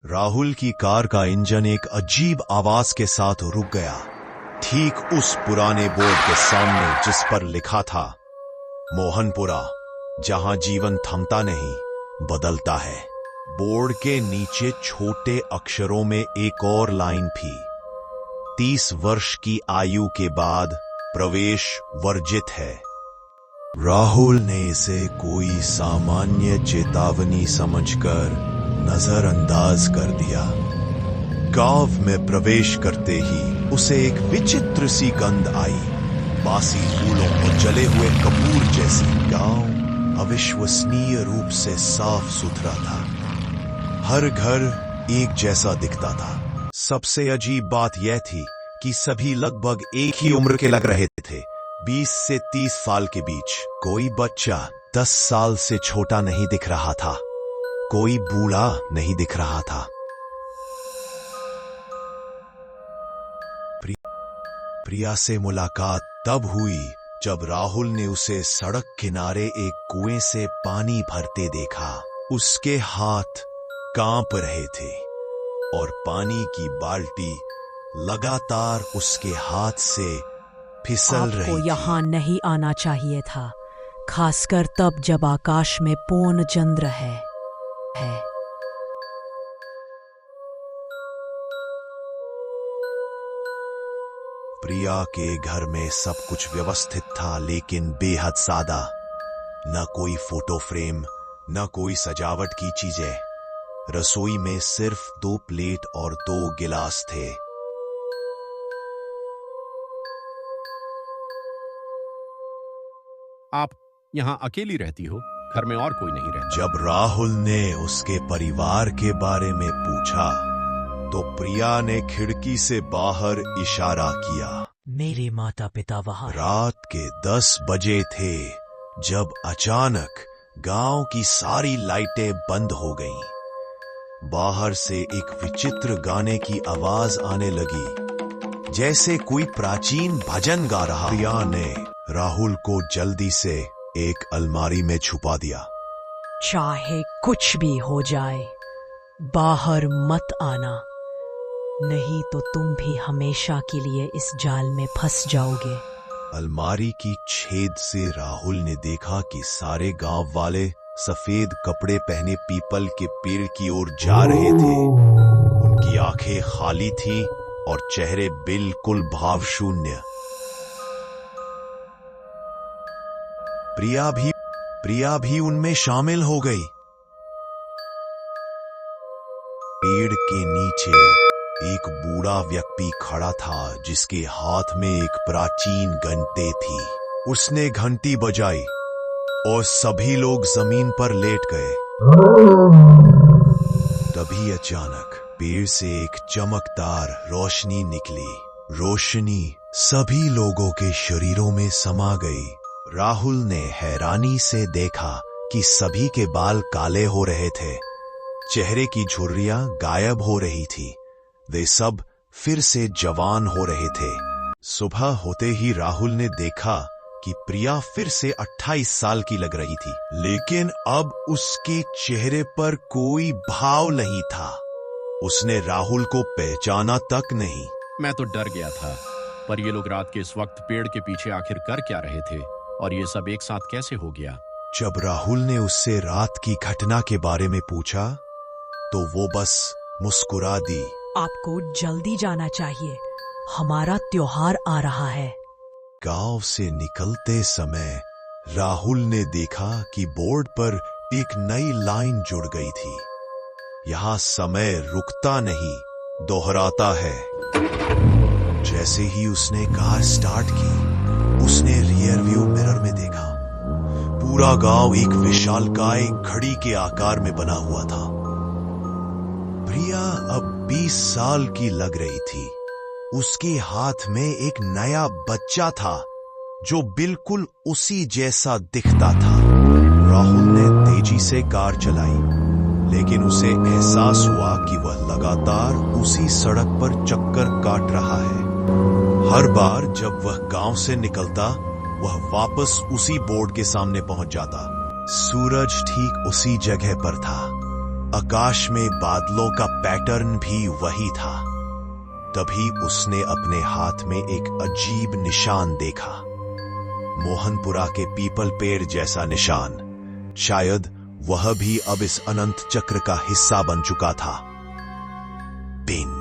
राहुल की कार का इंजन एक अजीब आवाज के साथ रुक गया, ठीक उस पुराने बोर्ड के सामने जिस पर लिखा था मोहनपुरा, जहां जीवन थमता नहीं बदलता है। बोर्ड के नीचे छोटे अक्षरों में एक और लाइन थी, 30 वर्ष की आयु के बाद प्रवेश वर्जित है। राहुल ने इसे कोई सामान्य चेतावनी समझकर नजरअंदाज कर दिया। गांव में प्रवेश करते ही उसे एक विचित्र सी गंध आई, बासी फूलों और जले हुए कपूर जैसी। गांव अविश्वसनीय रूप से साफ सुथरा था, हर घर एक जैसा दिखता था। सबसे अजीब बात यह थी कि सभी लगभग एक ही उम्र के लग रहे थे, 20 से 30 साल के बीच। कोई बच्चा 10 साल से छोटा नहीं दिख रहा था, कोई बूढ़ा नहीं दिख रहा था। प्रिया से मुलाकात तब हुई जब राहुल ने उसे सड़क किनारे एक कुएं से पानी भरते देखा। उसके हाथ कांप रहे थे और पानी की बाल्टी लगातार उसके हाथ से फिसल रही थी। आपको यहाँ नहीं आना चाहिए था, खासकर तब जब आकाश में पूर्ण चंद्र है। प्रिया के घर में सब कुछ व्यवस्थित था, लेकिन बेहद सादा। न कोई फोटो फ्रेम, न कोई सजावट की चीजें। रसोई में सिर्फ 2 प्लेट और 2 गिलास थे। आप यहाँ अकेली रहती हो? घर में और कोई नहीं रहता? जब राहुल ने उसके परिवार के बारे में पूछा तो प्रिया ने खिड़की से बाहर इशारा किया। मेरे माता पिता वहां। रात के 10 बजे थे जब अचानक गांव की सारी लाइटें बंद हो गईं। बाहर से एक विचित्र गाने की आवाज आने लगी, जैसे कोई प्राचीन भजन गा रहा। प्रिया ने राहुल को जल्दी से एक अलमारी में छुपा दिया। चाहे कुछ भी हो जाए, बाहर मत आना, नहीं तो तुम भी हमेशा के लिए इस जाल में फंस जाओगे। अलमारी की छेद से राहुल ने देखा कि सारे गांव वाले सफेद कपड़े पहने पीपल के पेड़ की ओर जा रहे थे। उनकी आंखें खाली थीं और चेहरे बिल्कुल भावशून्य। प्रिया भी उनमें शामिल हो गई। पेड़ के नीचे एक बूढ़ा व्यक्ति खड़ा था, जिसके हाथ में एक प्राचीन घंटी थी। उसने घंटी बजाई और सभी लोग जमीन पर लेट गए। तभी अचानक पेड़ से एक चमकदार रोशनी निकली। रोशनी सभी लोगों के शरीरों में समा गई। राहुल ने हैरानी से देखा कि सभी के बाल काले हो रहे थे, चेहरे की झुर्रियां गायब हो रही थी। वे सब फिर से जवान हो रहे थे। सुबह होते ही राहुल ने देखा कि प्रिया फिर से 28 साल की लग रही थी, लेकिन अब उसके चेहरे पर कोई भाव नहीं था। उसने राहुल को पहचाना तक नहीं। मैं तो डर गया था, पर ये लोग रात के इस वक्त पेड़ के पीछे आखिर कर क्या रहे थे, और ये सब एक साथ कैसे हो गया? जब राहुल ने उससे रात की घटना के बारे में पूछा तो वो बस मुस्कुरा दी। आपको जल्दी जाना चाहिए, हमारा त्योहार आ रहा है। गांव से निकलते समय राहुल ने देखा कि बोर्ड पर एक नई लाइन जुड़ गई थी, यहां समय रुकता नहीं, दोहराता है। जैसे ही उसने कार स्टार्ट की, उसने रियर व्यू मिरर में देखा। पूरा गांव एक विशालकाय घड़ी के आकार में बना हुआ था। प्रिया अब 20 साल की लग रही थी। उसके हाथ में एक नया बच्चा था जो बिल्कुल उसी जैसा दिखता था। राहुल ने तेजी से कार चलाई, लेकिन उसे एहसास हुआ कि वह लगातार उसी सड़क पर चक्कर काट रहा है। हर बार जब वह गांव से निकलता, वह वापस उसी बोर्ड के सामने पहुंच जाता। सूरज ठीक उसी जगह पर था, आकाश में बादलों का पैटर्न भी वही था। तभी उसने अपने हाथ में एक अजीब निशान देखा, मोहनपुरा के पीपल पेड़ जैसा निशान। शायद वह भी अब इस अनंत चक्र का हिस्सा बन चुका था। पिन